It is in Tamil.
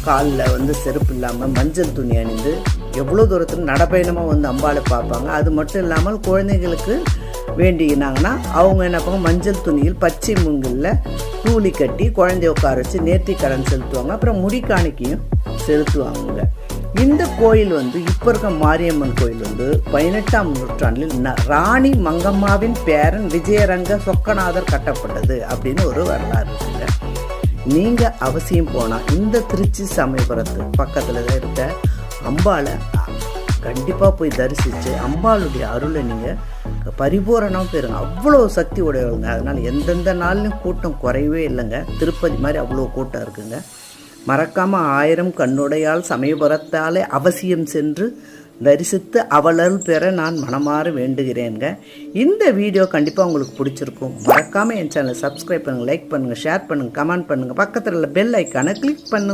காலில் வந்து செருப்பு இல்லாமல் மஞ்சள் துணி அணிந்து எவ்வளோ தூரத்தில் நடைப்பயணமாக வந்து அம்பாளை பார்ப்பாங்க. அது மட்டும் இல்லாமல் குழந்தைங்களுக்கு வேண்டினாங்கன்னா அவங்க என்ன பண்ணுவாங்க, மஞ்சள் துணியில் பச்சை மூங்கிலில் தூளி கட்டி குழந்தைய உட்கார வச்சு நேர்த்தி கடன் செலுத்துவாங்க. அப்புறம் முடி காணிக்கையும் செலுத்துவாங்க. இந்த கோயில் வந்து இப்போ இருக்க மாரியம்மன் கோயில் வந்து 18ஆம் நூற்றாண்டில் ராணி மங்கம்மாவின் பேரன் விஜயரங்க சொக்கநாதர் கட்டப்பட்டது அப்படின்னு ஒரு வரலாறு இருக்குங்க. நீங்கள் அவசியம் போனால் இந்த திருச்சி சமயபுரத்து பக்கத்தில் தான் இருக்க அம்பாளை கண்டிப்பாக போய் தரிசித்து அம்பாளுடைய அருளை நீங்கள் பரிபூரணம் பெறுங்க. அவ்வளோ சக்தி உடையவங்க. அதனால் எந்தெந்த நாள்லையும் கூட்டம் குறையவே இல்லைங்க. திருப்பதி மாதிரி அவ்வளோ கூட்டம் இருக்குங்க. மறக்காமல் 1000 கண்ணுடையால் சமயபுரத்தாலே அவசியம் சென்று தரிசித்து அவளல் பெற நான் மனமாற வேண்டுகிறேங்க. இந்த வீடியோ கண்டிப்பாக உங்களுக்கு பிடிச்சிருக்கும். மறக்காமல் என் சேனலை சப்ஸ்கிரைப் பண்ணுங்கள், லைக் பண்ணுங்கள், ஷேர் பண்ணுங்கள், கமெண்ட் பண்ணுங்கள். பக்கத்தில் உள்ள பெல் ஐக்கானை கிளிக் பண்ணுங்கள்.